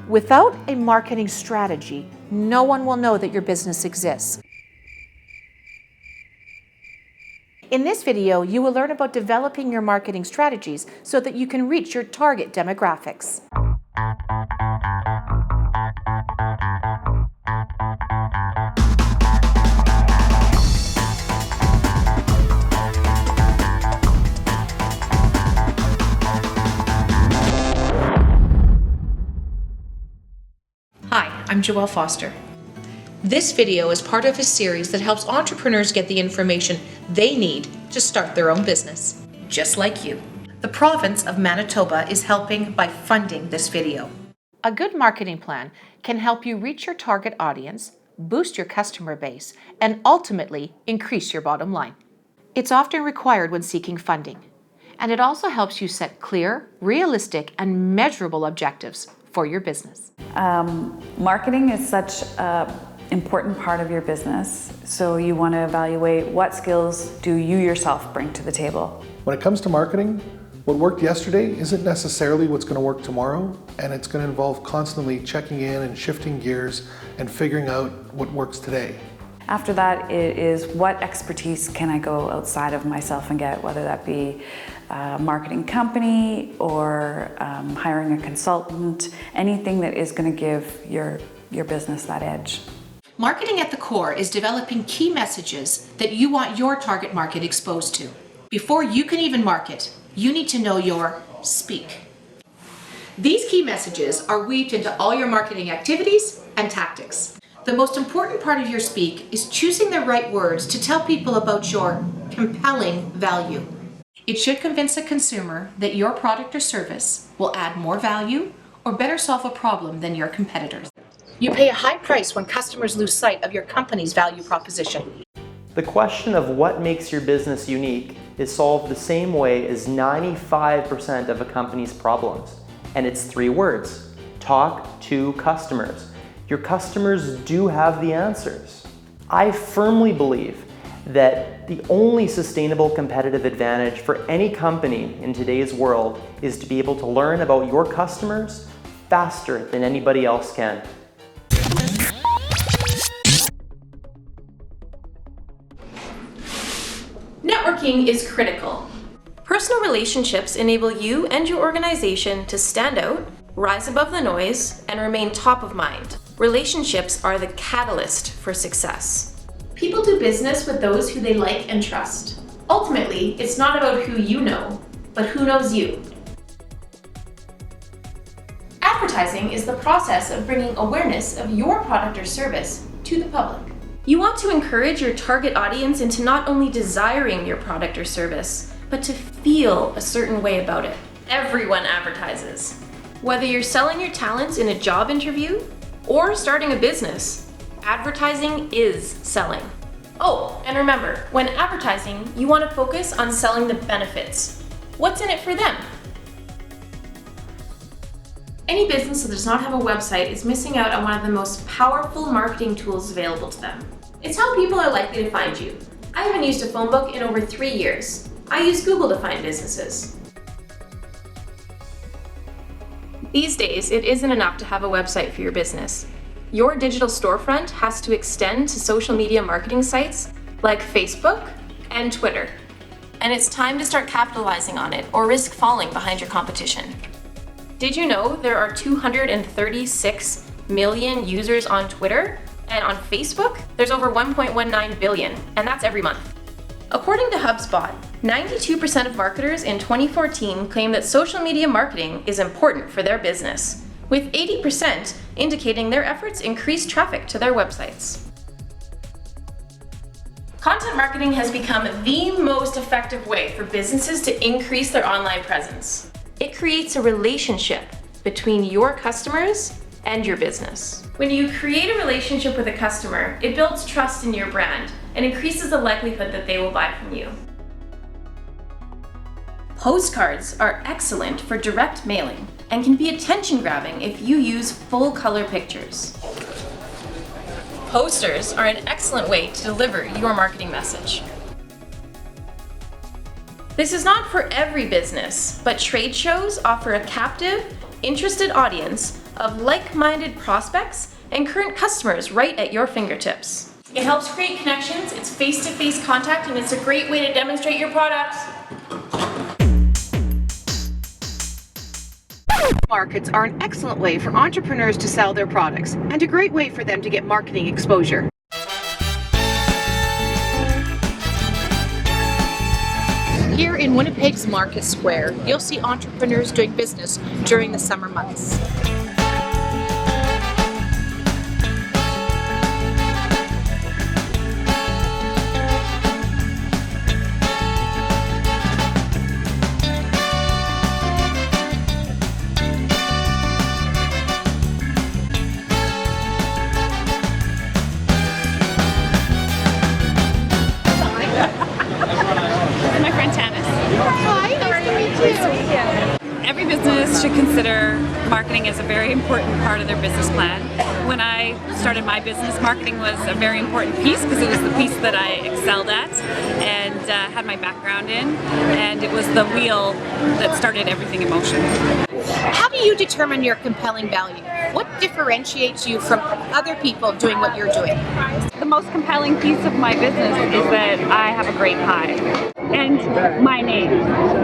Without a marketing strategy, no one will know that your business exists. In this video, you will learn about developing your marketing strategies so that you can reach your target demographics. Hi, I'm Joelle Foster. This video is part of a series that helps entrepreneurs get the information they need to start their own business, just like you. The province of Manitoba is helping by funding this video. A good marketing plan can help you reach your target audience, boost your customer base, and ultimately increase your bottom line. It's often required when seeking funding, and it also helps you set clear, realistic, and measurable objectives for your business. Marketing is such an important part of your business, so you want to evaluate what skills do you yourself bring to the table. When it comes to marketing, what worked yesterday isn't necessarily what's going to work tomorrow, and it's going to involve constantly checking in and shifting gears and figuring out what works today. After that, it is what expertise can I go outside of myself and get, whether that be a marketing company or hiring a consultant, anything that is going to give your business that edge. Marketing at the core is developing key messages that you want your target market exposed to. Before you can even market, you need to know your speak. These key messages are weaved into all your marketing activities and tactics. The most important part of your speak is choosing the right words to tell people about your compelling value. It should convince a consumer that your product or service will add more value or better solve a problem than your competitors. You pay a high price when customers lose sight of your company's value proposition. The question of what makes your business unique is solved the same way as 95% of a company's problems. And it's 3 words: talk to customers. Your customers do have the answers. I firmly believe that the only sustainable competitive advantage for any company in today's world is to be able to learn about your customers faster than anybody else can. Networking is critical. Personal relationships enable you and your organization to stand out, rise above the noise, and remain top of mind. Relationships are the catalyst for success. People do business with those who they like and trust. Ultimately, it's not about who you know, but who knows you. Advertising is the process of bringing awareness of your product or service to the public. You want to encourage your target audience into not only desiring your product or service, but to feel a certain way about it. Everyone advertises. Whether you're selling your talents in a job interview or starting a business, advertising is selling. Oh, and remember, when advertising, you want to focus on selling the benefits. What's in it for them? Any business that does not have a website is missing out on one of the most powerful marketing tools available to them. It's how people are likely to find you. I haven't used a phone book in over 3 years. I use Google to find businesses. These days, it isn't enough to have a website for your business. Your digital storefront has to extend to social media marketing sites like Facebook and Twitter. And it's time to start capitalizing on it or risk falling behind your competition. Did you know there are 236 million users on Twitter? And on Facebook, there's over 1.19 billion, and that's every month. According to HubSpot, 92% of marketers in 2014 claim that social media marketing is important for their business, with 80% indicating their efforts increase traffic to their websites. Content marketing has become the most effective way for businesses to increase their online presence. It creates a relationship between your customers and your business. When you create a relationship with a customer, it builds trust in your brand and increases the likelihood that they will buy from you. Postcards are excellent for direct mailing and can be attention-grabbing if you use full-color pictures. Posters are an excellent way to deliver your marketing message. This is not for every business, but trade shows offer a captive, interested audience of like-minded prospects and current customers right at your fingertips. It helps create connections, it's face-to-face contact, and it's a great way to demonstrate your product. Markets are an excellent way for entrepreneurs to sell their products and a great way for them to get marketing exposure. Here in Winnipeg's Market Square, you'll see entrepreneurs doing business during the summer months. My friend Tanis. Hi, nice to meet you. Every business should consider marketing as a very important part of their business plan. When I started my business, marketing was a very important piece because it was the piece that I excelled at and had my background in, and it was the wheel that started everything in motion. How do you determine your compelling value? What differentiates you from other people doing what you're doing? The most compelling piece of my business is that I have a great pie. And my name,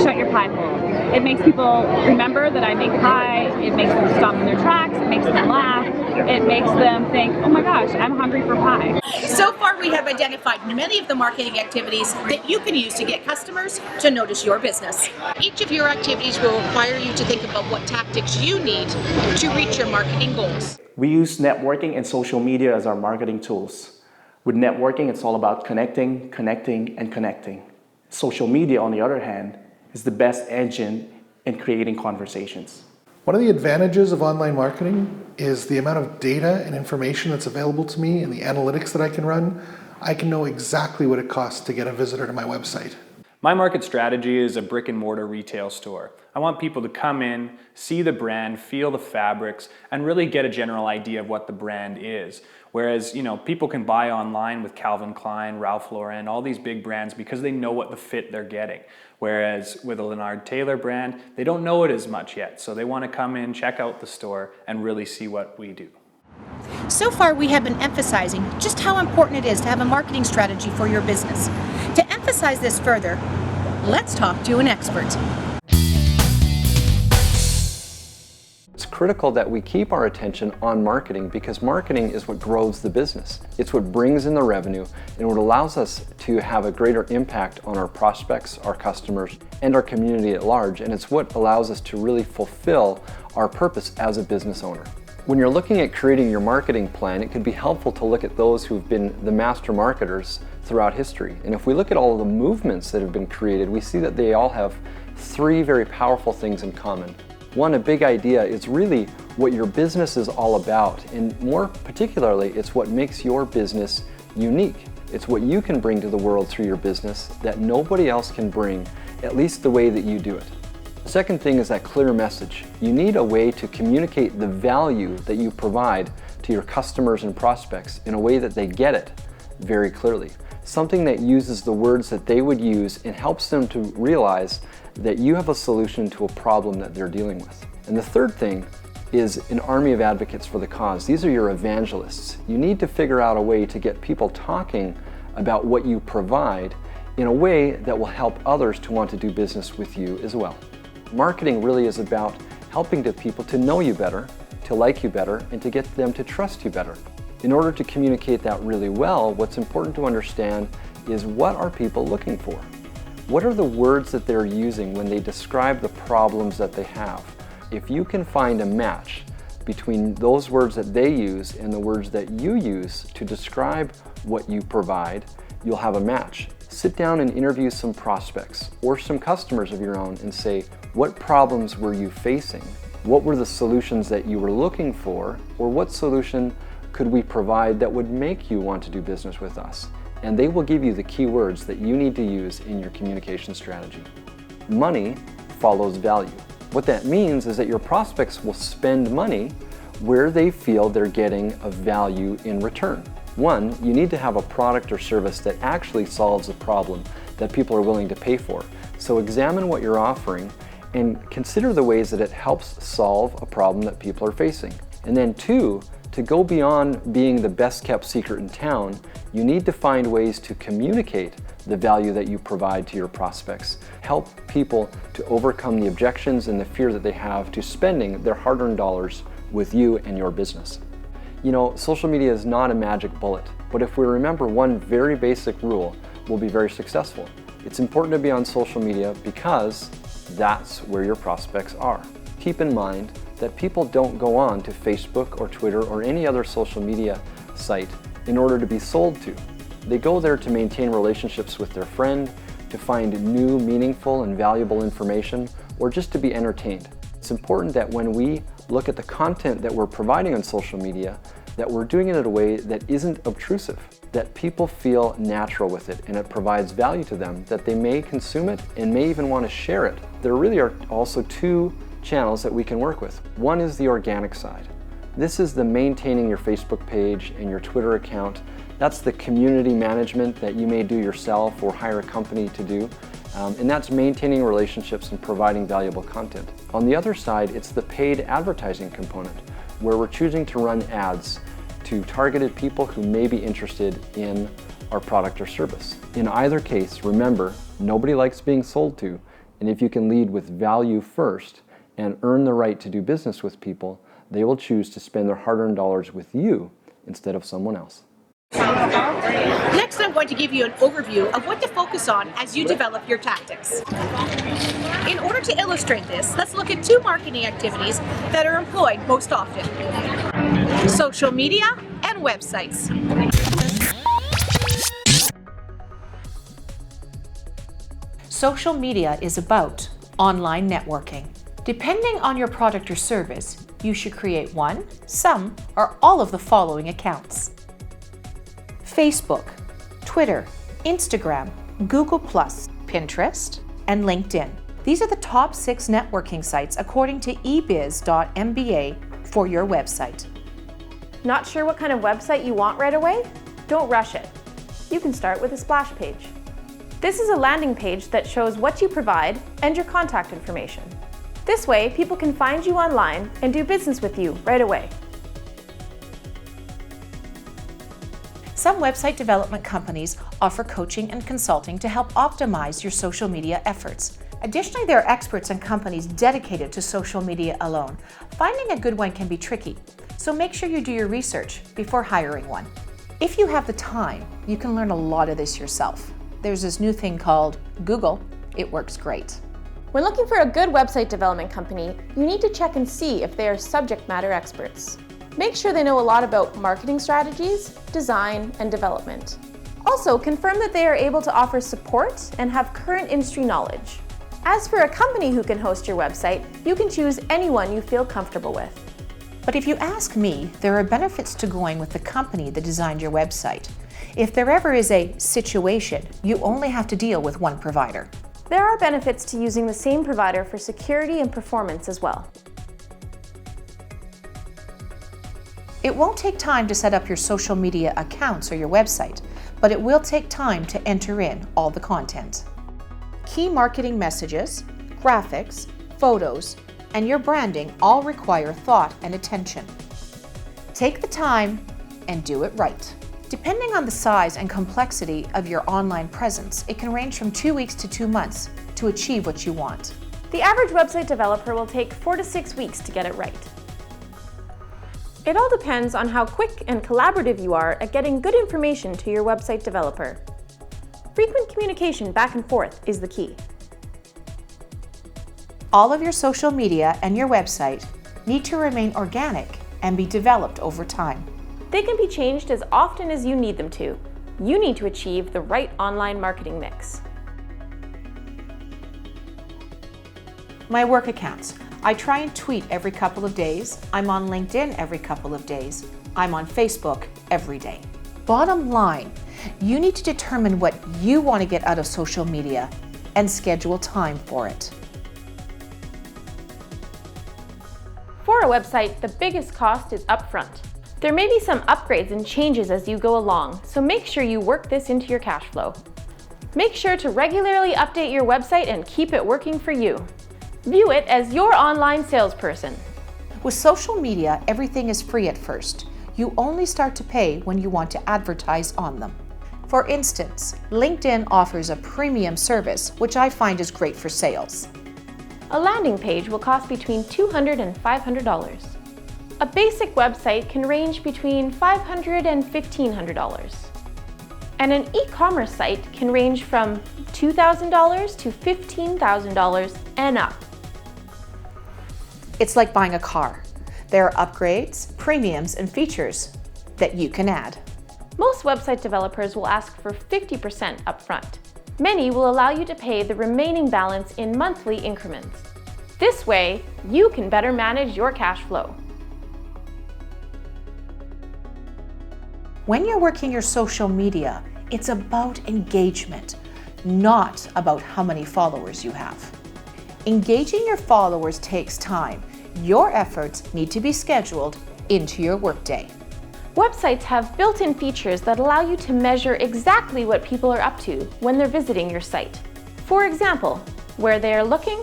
Shut Your Pie Hole. It makes people remember that I make pie, it makes them stop in their tracks, it makes them laugh, it makes them think, oh my gosh, I'm hungry for pie. So far, we have identified many of the marketing activities that you can use to get customers to notice your business. Each of your activities will require you to think about what tactics you need to reach your marketing goals. We use networking and social media as our marketing tools. With networking, it's all about connecting, connecting, and connecting. Social media, on the other hand, is the best engine in creating conversations. One of the advantages of online marketing is the amount of data and information that's available to me and the analytics that I can run. I can know exactly what it costs to get a visitor to my website. My market strategy is a brick and mortar retail store. I want people to come in, see the brand, feel the fabrics, and really get a general idea of what the brand is. Whereas, people can buy online with Calvin Klein, Ralph Lauren, all these big brands because they know what the fit they're getting. Whereas with a Leonard Taylor brand, they don't know it as much yet. So they want to come in, check out the store, and really see what we do. So far, we have been emphasizing just how important it is to have a marketing strategy for your business. To emphasize this further, let's talk to an expert. It's critical that we keep our attention on marketing because marketing is what grows the business. It's what brings in the revenue and what allows us to have a greater impact on our prospects, our customers, and our community at large, and it's what allows us to really fulfill our purpose as a business owner. When you're looking at creating your marketing plan, it could be helpful to look at those who've been the master marketers throughout history. And if we look at all of the movements that have been created, we see that they all have three very powerful things in common. One, a big idea is really what your business is all about, and more particularly, it's what makes your business unique. It's what you can bring to the world through your business that nobody else can bring, at least the way that you do it. The second thing is that clear message. You need a way to communicate the value that you provide to your customers and prospects in a way that they get it very clearly. Something that uses the words that they would use and helps them to realize that you have a solution to a problem that they're dealing with. And the third thing is an army of advocates for the cause. These are your evangelists. You need to figure out a way to get people talking about what you provide in a way that will help others to want to do business with you as well. Marketing really is about helping people to know you better, to like you better, and to get them to trust you better. In order to communicate that really well, what's important to understand is what are people looking for? What are the words that they're using when they describe the problems that they have? If you can find a match between those words that they use and the words that you use to describe what you provide, you'll have a match. Sit down and interview some prospects or some customers of your own and say, what problems were you facing? What were the solutions that you were looking for? Or what solution could we provide that would make you want to do business with us? And they will give you the key words that you need to use in your communication strategy. Money follows value. What that means is that your prospects will spend money where they feel they're getting a value in return. One, you need to have a product or service that actually solves a problem that people are willing to pay for. So examine what you're offering and consider the ways that it helps solve a problem that people are facing. And then 2, to go beyond being the best kept secret in town, you need to find ways to communicate the value that you provide to your prospects. Help people to overcome the objections and the fear that they have to spending their hard-earned dollars with you and your business. You know, social media is not a magic bullet, but if we remember one very basic rule, we'll be very successful. It's important to be on social media because that's where your prospects are. Keep in mind that people don't go on to Facebook or Twitter or any other social media site in order to be sold to. They go there to maintain relationships with their friend, to find new, meaningful, and valuable information, or just to be entertained. It's important that when we look at the content that we're providing on social media, that we're doing it in a way that isn't obtrusive, that people feel natural with it and it provides value to them, that they may consume it and may even want to share it. There really are also 2 channels that we can work with. One is the organic side. This is the maintaining your Facebook page and your Twitter account. That's the community management that you may do yourself or hire a company to do. And that's maintaining relationships and providing valuable content. On the other side, it's the paid advertising component, where we're choosing to run ads to targeted people who may be interested in our product or service. In either case, remember, nobody likes being sold to, and if you can lead with value first and earn the right to do business with people, they will choose to spend their hard-earned dollars with you instead of someone else. Next, I'm going to give you an overview of what to focus on as you develop your tactics. In order to illustrate this, let's look at 2 marketing activities that are employed most often: social media and websites. Social media is about online networking. Depending on your product or service, you should create 1, some, or all of the following accounts: Facebook, Twitter, Instagram, Google+, Pinterest, and LinkedIn. These are the top 6 networking sites according to ebiz.mba for your website. Not sure what kind of website you want right away? Don't rush it. You can start with a splash page. This is a landing page that shows what you provide and your contact information. This way, people can find you online and do business with you right away. Some website development companies offer coaching and consulting to help optimize your social media efforts. Additionally, there are experts and companies dedicated to social media alone. Finding a good one can be tricky, so make sure you do your research before hiring one. If you have the time, you can learn a lot of this yourself. There's this new thing called Google. It works great. When looking for a good website development company, you need to check and see if they are subject matter experts. Make sure they know a lot about marketing strategies, design, and development. Also, confirm that they are able to offer support and have current industry knowledge. As for a company who can host your website, you can choose anyone you feel comfortable with. But if you ask me, there are benefits to going with the company that designed your website. If there ever is a situation, you only have to deal with one provider. There are benefits to using the same provider for security and performance as well. It won't take time to set up your social media accounts or your website, but it will take time to enter in all the content. Key marketing messages, graphics, photos, and your branding all require thought and attention. Take the time and do it right. Depending on the size and complexity of your online presence, it can range from 2 weeks to 2 months to achieve what you want. The average website developer will take 4 to 6 weeks to get it right. It all depends on how quick and collaborative you are at getting good information to your website developer. Frequent communication back and forth is the key. All of your social media and your website need to remain organic and be developed over time. They can be changed as often as you need them to. You need to achieve the right online marketing mix. My work accounts. I try and tweet every couple of days. I'm on LinkedIn every couple of days. I'm on Facebook every day. Bottom line, you need to determine what you want to get out of social media and schedule time for it. For a website, the biggest cost is upfront. There may be some upgrades and changes as you go along, so make sure you work this into your cash flow. Make sure to regularly update your website and keep it working for you. View it as your online salesperson. With social media, everything is free at first. You only start to pay when you want to advertise on them. For instance, LinkedIn offers a premium service, which I find is great for sales. A landing page will cost between $200 and $500. A basic website can range between $500 and $1,500. And an e-commerce site can range from $2,000 to $15,000 and up. It's like buying a car. There are upgrades, premiums, and features that you can add. Most website developers will ask for 50% upfront. Many will allow you to pay the remaining balance in monthly increments. This way, you can better manage your cash flow. When you're working your social media, it's about engagement, not about how many followers you have. Engaging your followers takes time. Your efforts need to be scheduled into your workday. Websites have built-in features that allow you to measure exactly what people are up to when they're visiting your site. For example, where they are looking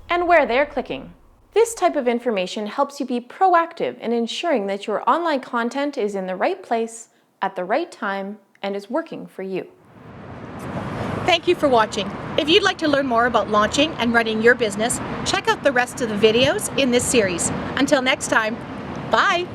and where they are clicking. This type of information helps you be proactive in ensuring that your online content is in the right place at the right time and is working for you. Thank you for watching. If you'd like to learn more about launching and running your business, check out the rest of the videos in this series. Until next time, bye!